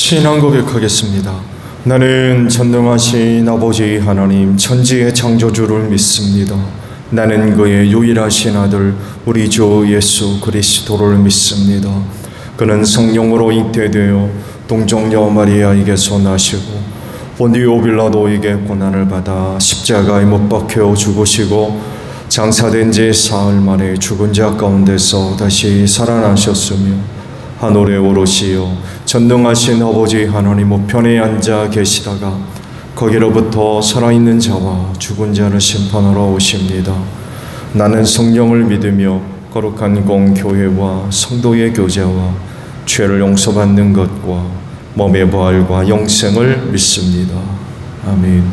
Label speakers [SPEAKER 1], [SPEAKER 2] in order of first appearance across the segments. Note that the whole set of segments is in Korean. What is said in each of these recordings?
[SPEAKER 1] 신앙 고백하겠습니다. 나는 전능하신 아버지 하나님 천지의 창조주를 믿습니다. 나는 그의 유일하신 아들 우리 주 예수 그리스도를 믿습니다. 그는 성령으로 잉태되어 동정녀 마리아에게서 나시고 본디오 빌라도에게 고난을 받아 십자가에 못 박혀 죽으시고 장사된 지 사흘 만에 죽은 자 가운데서 다시 살아나셨으며 하늘에 오르시어 전능하신 아버지 하나님 우편에 앉아 계시다가 거기로부터 살아있는 자와 죽은 자를 심판하러 오십니다. 나는 성령을 믿으며 거룩한 공교회와 성도의 교제와 죄를 용서받는 것과 몸의 부활과 영생을 믿습니다. 아멘.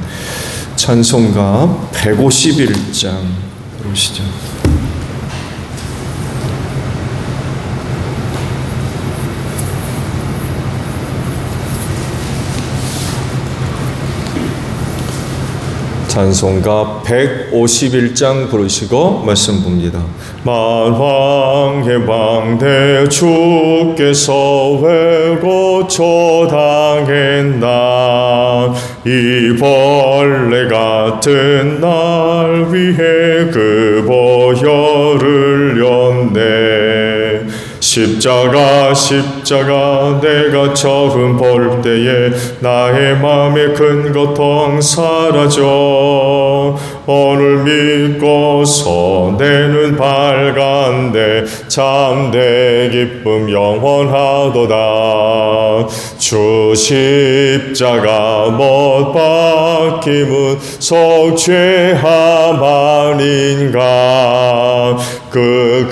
[SPEAKER 1] 찬송가 151장 부르시죠. 찬송가 151장 부르시고 말씀 봅니다. 만왕해방대 주께서 왜고 초당했나 이 벌레 같은 날 위해 그 보혈을 렸네. 십자가 내가 처음 볼 때에 나의 맘의 큰 고통 사라져 오늘 믿고서 내 눈 밝은데 참내 기쁨 영원하도다. 주 십자가 못 박힘은 속죄함 아닌가. 그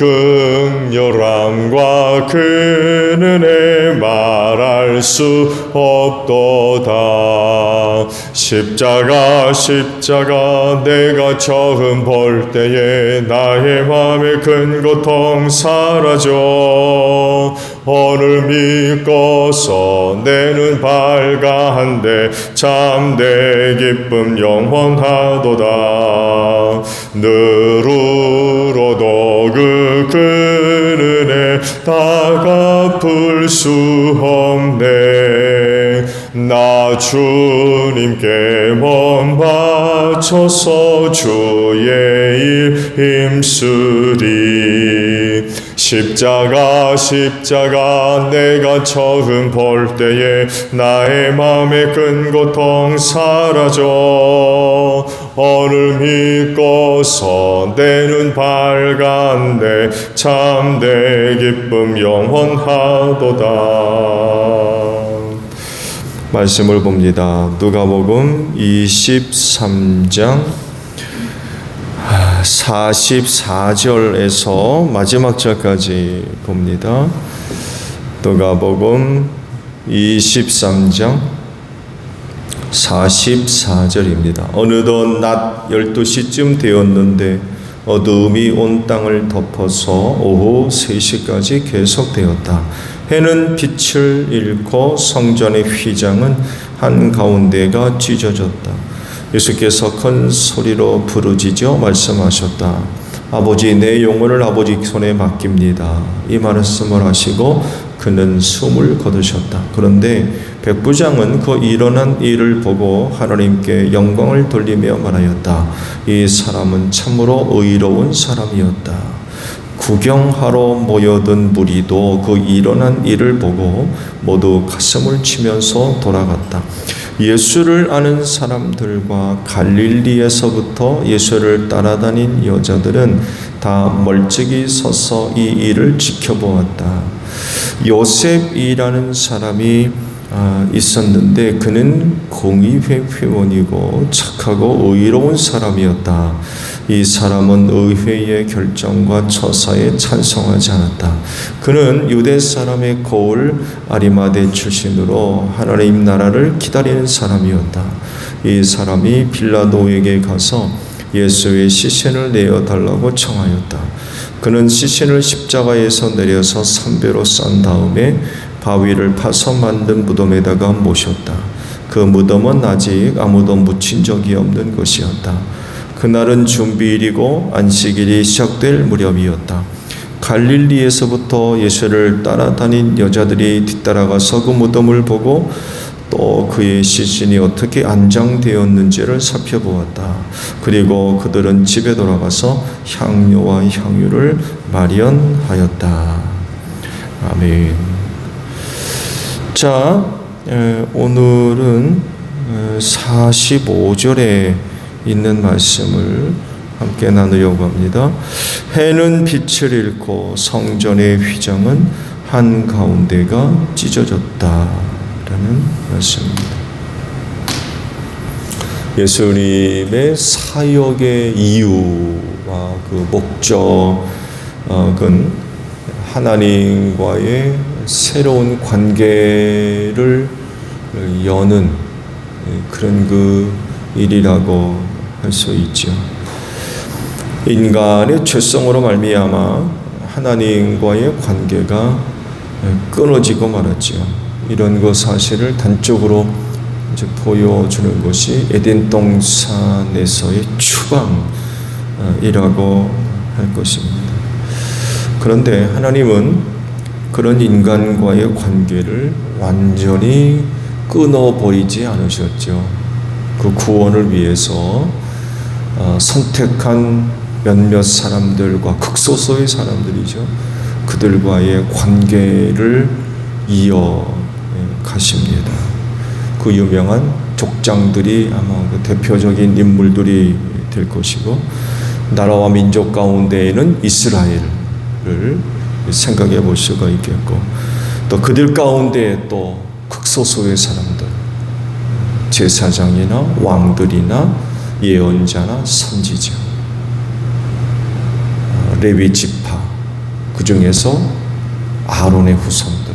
[SPEAKER 1] 극렬함과 그 은혜 말할 수 없도다. 십자가 내가 처음 볼 때에 나의 맘의 큰 고통 사라져 오늘 믿고서 내 눈 밝아한데 참내 기쁨 영원하도다. 늘으로도 그 은혜 다 갚을 수 없네. 나 주님께 몸 바쳐서 주의 일 힘쓰리. 십자가 내가 처음 볼 때에 나의 맘의 큰 고통 사라져 오늘 믿고서 내 눈 밝은데 참내 기쁨 영원하도다. 말씀을 봅니다. 누가복음 23장 44절에서 마지막 절까지 봅니다. 누가복음 23장 44절입니다. 어느덧 낮 12시쯤 되었는데 어두움이 온 땅을 덮어서 오후 3시까지 계속되었다. 해는 빛을 잃고 성전의 휘장은 한가운데가 찢어졌다. 예수께서 큰 소리로 부르짖어 말씀하셨다. 아버지, 내 영혼을 아버지 손에 맡깁니다. 이 말씀을 하시고 그는 숨을 거두셨다. 그런데 백부장은 그 일어난 일을 보고 하나님께 영광을 돌리며 말하였다. 이 사람은 참으로 의로운 사람이었다. 구경하러 모여든 무리도 그 일어난 일을 보고 모두 가슴을 치면서 돌아갔다. 예수를 아는 사람들과 갈릴리에서부터 예수를 따라다닌 여자들은 다 멀찍이 서서 이 일을 지켜보았다. 요셉이라는 사람이 있었는데 그는 공의회 회원이고 착하고 의로운 사람이었다. 이 사람은 의회의 결정과 처사에 찬성하지 않았다. 그는 유대 사람의 고을 아리마대 출신으로 하나님 나라를 기다리는 사람이었다. 이 사람이 빌라도에게 가서 예수의 시신을 내어달라고 청하였다. 그는 시신을 십자가에서 내려서 삼배로 싼 다음에 바위를 파서 만든 무덤에다가 모셨다. 그 무덤은 아직 아무도 묻힌 적이 없는 것이었다. 그날은 준비일이고 안식일이 시작될 무렵이었다. 갈릴리에서부터 예수를 따라다닌 여자들이 뒤따라가서 그 무덤을 보고 또 그의 시신이 어떻게 안장되었는지를 살펴보았다. 그리고 그들은 집에 돌아가서 향료와 향유를 마련하였다. 아멘. 자, 오늘은 45절에 있는 말씀을 함께 나누려고 합니다. 해는 빛을 잃고 성전의 휘장은 한가운데가 찢어졌다 라는 말씀입니다. 예수님의 사역의 이유와 그 목적은 하나님과의 새로운 관계를 여는 그런 그 일이라고 할 수 있죠. 인간의 죄성으로 말미암아 하나님과의 관계가 끊어지고 말았죠. 이런 그 사실을 단적으로 이제 보여주는 것이 에덴 동산에서의 추방이라고 할 것입니다. 그런데 하나님은 그런 인간과의 관계를 완전히 끊어버리지 않으셨죠. 그 구원을 위해서 선택한 몇몇 사람들과 극소수의 사람들이죠. 그들과의 관계를 이어 가십니다. 그 유명한 족장들이 아마 그 대표적인 인물들이 될 것이고, 나라와 민족 가운데에는 이스라엘을 생각해 볼 수가 있겠고, 또 그들 가운데 또 극소수의 사람들, 제사장이나 왕들이나 예언자나 선지자, 레위 지파, 그 중에서 아론의 후손들,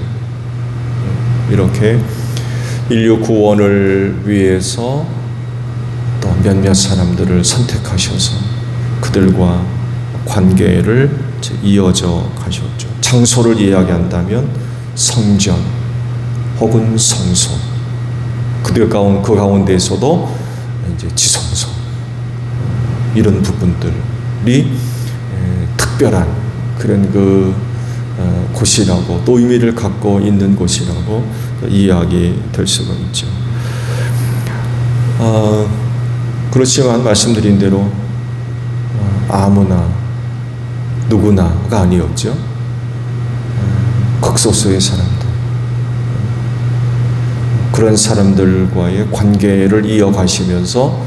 [SPEAKER 1] 이렇게 인류 구원을 위해서 또 몇몇 사람들을 선택하셔서 그들과 관계를 이어져 가셨죠. 장소를 이야기한다면 성전 혹은 성소, 그 가운데에서도 이제 지성소, 이런 부분들이 특별한 그런 그 곳이라고, 또 의미를 갖고 있는 곳이라고 이야기될 수가 있죠. 그렇지만 말씀드린 대로 아무나 누구나가 아니었죠. 극소수의 사람들, 그런 사람들과의 관계를 이어가시면서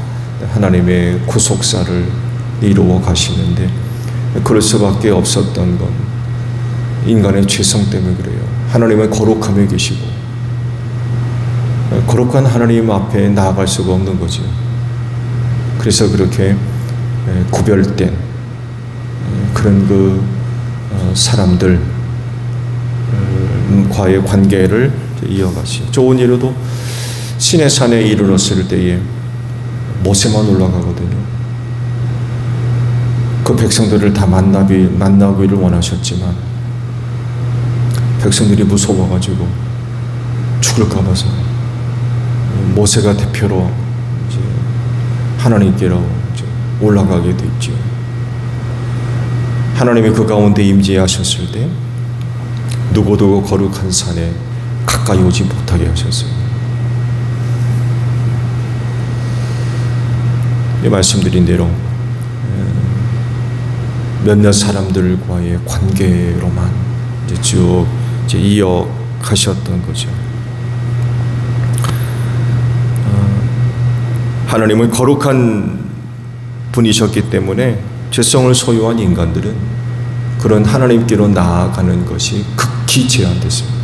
[SPEAKER 1] 하나님의 구속사를 이루어 가시는데, 그럴 수밖에 없었던 건 인간의 죄성 때문에 그래요. 하나님은 거룩함에 계시고 거룩한 하나님 앞에 나아갈 수가 없는 거죠. 그래서 그렇게 구별된 그런 그 사람들과의 관계를 이어가시죠. 좋은 예로도 시내산에 이르렀을 때에 모세만 올라가거든요. 그 백성들을 다 만나기를 원하셨지만 백성들이 무서워가지고 죽을까 봐서 모세가 대표로 이제 하나님께로 이제 올라가게 됐죠. 하나님이 그 가운데 임재하셨을 때 누구도 거룩한 산에 가까이 오지 못하게 하셨어요. 말씀드린 대로 몇몇 사람들과의 관계로만 이제 쭉 이제 이어가셨던 거죠. 하나님은 거룩한 분이셨기 때문에 죄성을 소유한 인간들은 그런 하나님께로 나아가는 것이 극히 제한됐습니다.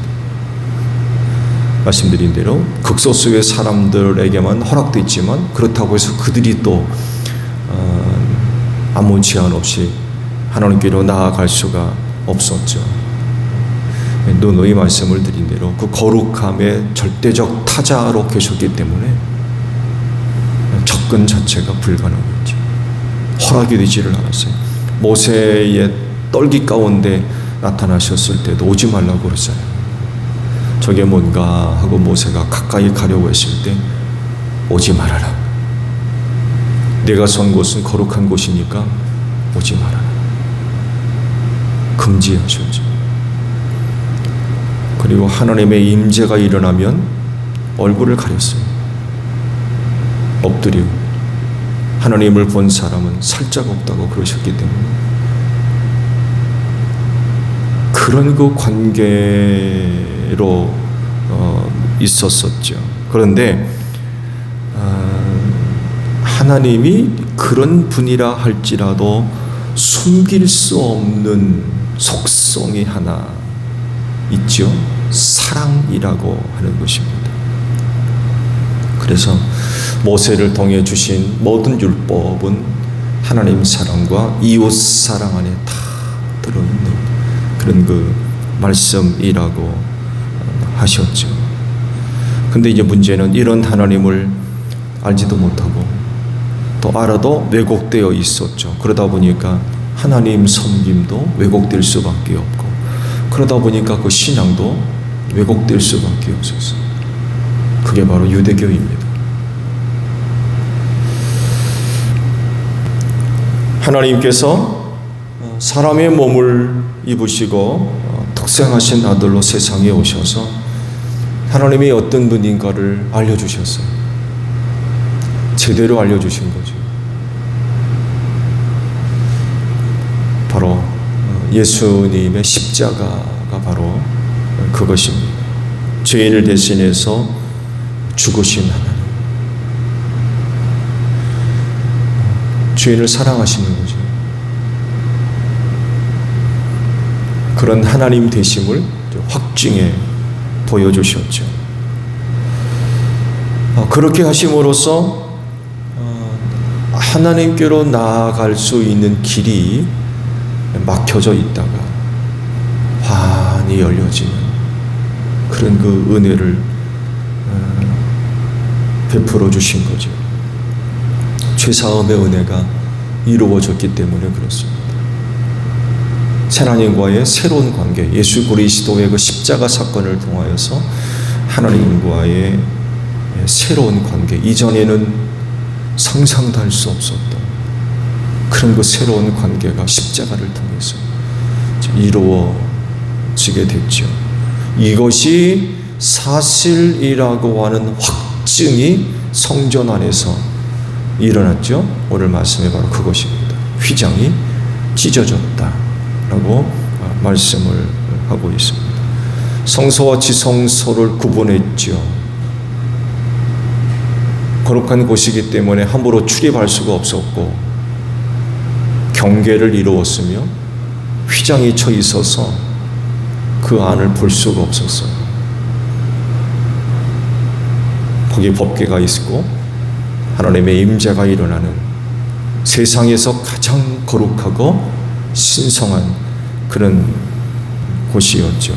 [SPEAKER 1] 말씀드린 대로 극소수의 사람들에게만 허락되어 있지만, 그렇다고 해서 그들이 또 아무 제한 없이 하나님께로 나아갈 수가 없었죠. 누누이 말씀을 드린 대로 그 거룩함의 절대적 타자로 계셨기 때문에 접근 자체가 불가능했죠. 허락이 되지를 않았어요. 모세의 떨기 가운데 나타나셨을 때도 오지 말라고 그랬잖아요. 저게 뭔가 하고 모세가 가까이 가려고 했을 때 오지 말아라. 내가 선 곳은 거룩한 곳이니까 오지 말아라. 금지하셨죠. 그리고 하나님의 임재가 일어나면 얼굴을 가렸어요. 엎드리고 하나님을 본 사람은 살짝 없다고 그러셨기 때문에 그런 그 관계로 있었었죠. 그런데 하나님이 그런 분이라 할지라도 숨길 수 없는 속성이 하나 있죠. 사랑이라고 하는 것입니다. 그래서 모세를 통해 주신 모든 율법은 하나님 사랑과 이웃 사랑 안에 다 들어있는 그런 그 말씀이라고 하셨죠. 근데 이제 문제는 이런 하나님을 알지도 못하고 또 알아도 왜곡되어 있었죠. 그러다 보니까 하나님 섬김도 왜곡될 수밖에 없고 그러다 보니까 그 신앙도 왜곡될 수밖에 없었어요. 그게 바로 유대교입니다. 하나님께서 사람의 몸을 입으시고 특생하신 아들로 세상에 오셔서 하나님이 어떤 분인가를 알려주셨어요. 제대로 알려주신 거죠. 바로 예수님의 십자가가 바로 그것입니다. 죄인을 대신해서 죽으신 하나님. 죄인을 사랑하시는 거죠. 그런 하나님 되심을 확증해 보여주셨죠. 그렇게 하심으로써 하나님께로 나아갈 수 있는 길이 막혀져 있다가 환히 열려지는 그런 그 은혜를 베풀어 주신 거죠. 죄사함의 은혜가 이루어졌기 때문에 그렇습니다. 하나님과의 새로운 관계, 예수 그리스도의 그 십자가 사건을 통하여서 하나님과의 새로운 관계, 이전에는 상상도 할 수 없었던 그런 그 새로운 관계가 십자가를 통해서 이루어지게 됐죠. 이것이 사실이라고 하는 확증이 성전 안에서 일어났죠. 오늘 말씀에 바로 그것입니다. 휘장이 찢어졌다라고 말씀을 하고 있습니다. 성소와 지성소를 구분했죠. 거룩한 곳이기 때문에 함부로 출입할 수가 없었고 경계를 이루었으며 휘장이 쳐 있어서 그 안을 볼 수가 없었어요. 거기 법궤가 있고 하나님의 임재가 일어나는 세상에서 가장 거룩하고 신성한 그런 곳이었죠.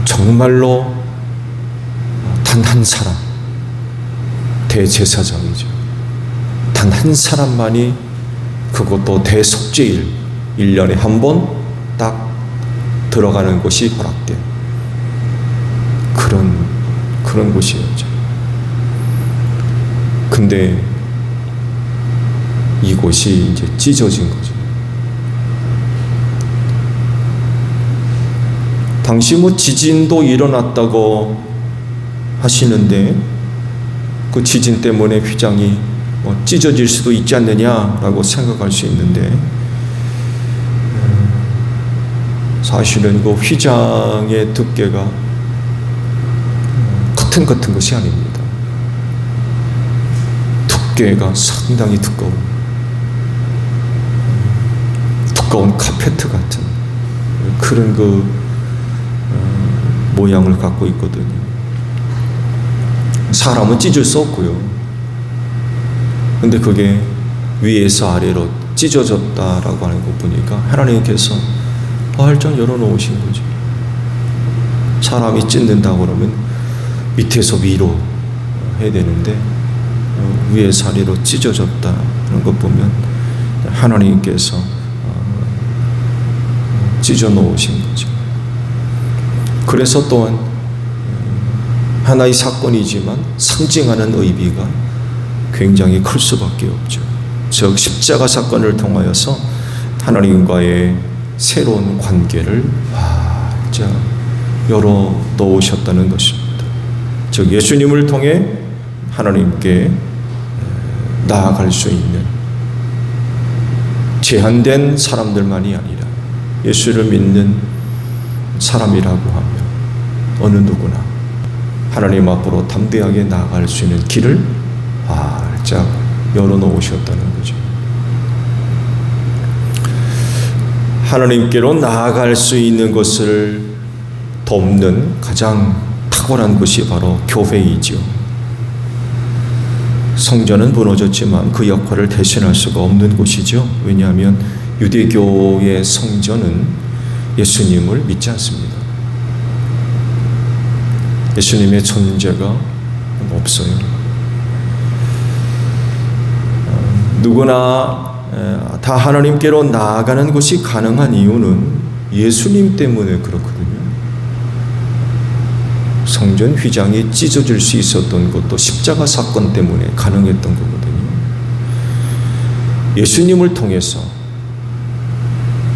[SPEAKER 1] 정말로 단 한 사람, 대제사장이죠. 단 한 사람만이 그것도 대속죄일 1년에 한 번 딱 들어가는 곳이 허락된 그런 곳이었죠. 근데 이곳이 이제 찢어진 거죠. 당시 뭐 지진도 일어났다고 하시는데 그 지진 때문에 휘장이 뭐 찢어질 수도 있지 않느냐라고 생각할 수 있는데 사실은 그 휘장의 두께가 같은 것이 아닙니다. 두께가 상당히 두꺼운 카페트 같은 그런 그 모양을 갖고 있거든요. 사람은 찢을 수 없고요. 근데 그게 위에서 아래로 찢어졌다라고 하는 거 보니까 하나님께서 활짝 열어놓으신 거죠. 사람이 찢는다고 그러면 밑에서 위로 해야 되는데 위에서 아래로 찢어졌다는 것 보면 하나님께서 찢어 놓으신 거죠. 그래서 또한 하나의 사건이지만 상징하는 의미가 굉장히 클 수밖에 없죠. 즉 십자가 사건을 통하여서 하나님과의 새로운 관계를 활짝 열어 놓으셨다는 것입니다. 즉 예수님을 통해 하나님께 나아갈 수 있는 제한된 사람들만이 아니라 예수를 믿는 사람이라고 하면 어느 누구나 하나님 앞으로 담대하게 나아갈 수 있는 길을 활짝 열어놓으셨다는 거죠. 하나님께로 나아갈 수 있는 것을 돕는 가장 탁월한 것이 바로 교회이죠. 성전은 무너졌지만 그 역할을 대신할 수가 없는 곳이죠. 왜냐하면 유대교의 성전은 예수님을 믿지 않습니다. 예수님의 존재가 없어요. 누구나 다 하나님께로 나아가는 것이 가능한 이유는 예수님 때문에 그렇거든요. 성전 휘장이 찢어질 수 있었던 것도 십자가 사건 때문에 가능했던 거거든요. 예수님을 통해서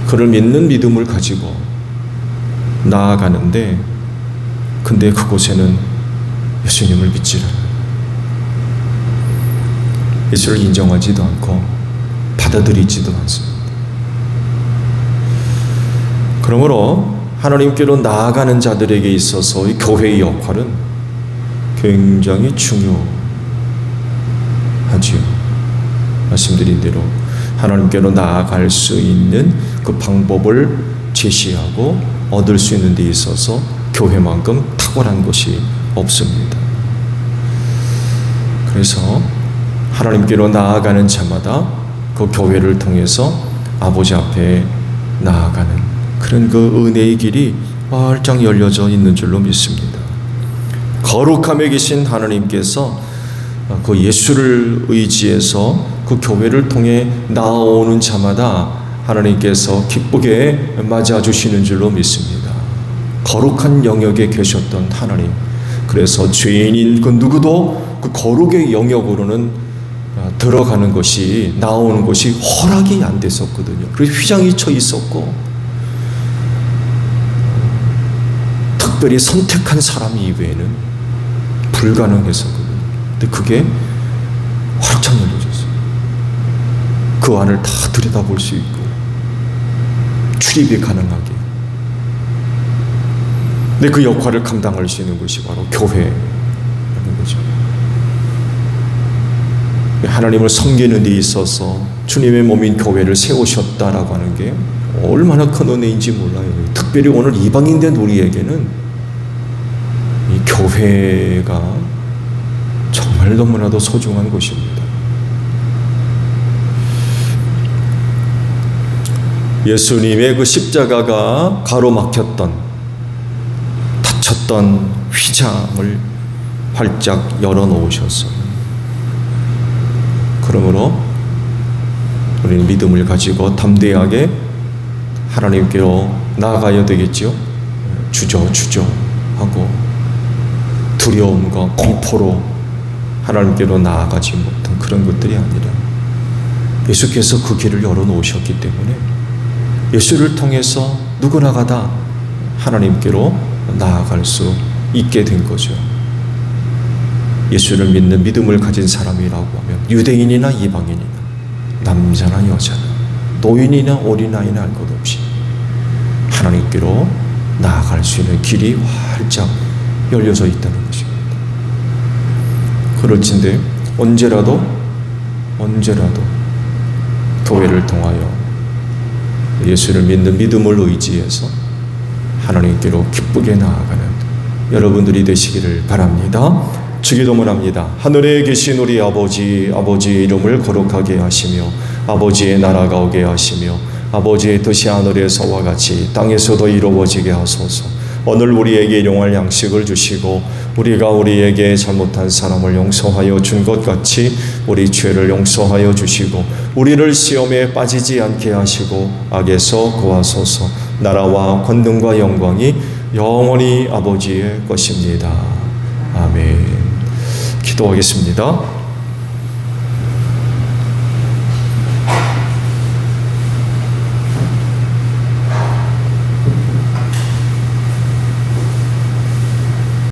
[SPEAKER 1] 그를 믿는 믿음을 가지고 나아가는데, 근데 그곳에는 예수님을 믿지 않아요. 예수를 인정하지도 않고 받아들이지도 않습니다. 그러므로 하나님께로 나아가는 자들에게 있어서 이 교회의 역할은 굉장히 중요하지요. 말씀드린 대로 하나님께로 나아갈 수 있는 그 방법을 제시하고 얻을 수 있는 데 있어서 교회만큼 탁월한 것이 없습니다. 그래서 하나님께로 나아가는 자마다 그 교회를 통해서 아버지 앞에 나아가는 그런 그 은혜의 길이 활짝 열려져 있는 줄로 믿습니다. 거룩함에 계신 하나님께서 그 예수를 의지해서 그 교회를 통해 나아오는 자마다 하나님께서 기쁘게 맞아주시는 줄로 믿습니다. 거룩한 영역에 계셨던 하나님, 그래서 죄인인 그 누구도 그 거룩의 영역으로는 들어가는 것이, 나오는 것이 허락이 안 됐었거든요. 그래서 휘장이 쳐 있었고 특별히 선택한 사람 이외에는 불가능했었거든요. 근데 그게 활짝 열려졌어요. 그 안을 다 들여다볼 수 있고 출입이 가능하게. 근데 그 역할을 감당할 수 있는 것이 바로 교회라는 거죠. 하나님을 섬기는 데 있어서 주님의 몸인 교회를 세우셨다라고 하는 게 얼마나 큰 은혜인지 몰라요. 특별히 오늘 이방인된 우리에게는 이 교회가 정말 너무나도 소중한 곳입니다. 예수님의 그 십자가가 가로막혔던, 닫혔던 휘장을 활짝 열어놓으셨어요. 그러므로 우리는 믿음을 가지고 담대하게 하나님께로 나아가야 되겠지요. 주저하고 두려움과 공포로 하나님께로 나아가지 못한 그런 것들이 아니라 예수께서 그 길을 열어놓으셨기 때문에 예수를 통해서 누구나가 다 하나님께로 나아갈 수 있게 된 거죠. 예수를 믿는 믿음을 가진 사람이라고 하면 유대인이나 이방인이나 남자나 여자나 노인이나 어린아이나 알 것 없이 하나님께로 나아갈 수 있는 길이 활짝 열려져 있다는 것입니다. 그럴진데 언제라도 교회를 통하여 예수를 믿는 믿음을 의지해서 하나님께로 기쁘게 나아가는 여러분들이 되시기를 바랍니다. 주기도문 합니다. 하늘에 계신 우리 아버지의 이름을 거룩하게 하시며 아버지의 나라가 오게 하시며 아버지의 뜻이 하늘에서와 같이 땅에서도 이루어지게 하소서. 오늘 우리에게 일용할 양식을 주시고 우리가 우리에게 잘못한 사람을 용서하여 준 것 같이 우리 죄를 용서하여 주시고 우리를 시험에 빠지지 않게 하시고 악에서 구하소서. 나라와 권능과 영광이 영원히 아버지의 것입니다. 아멘. 기도하겠습니다.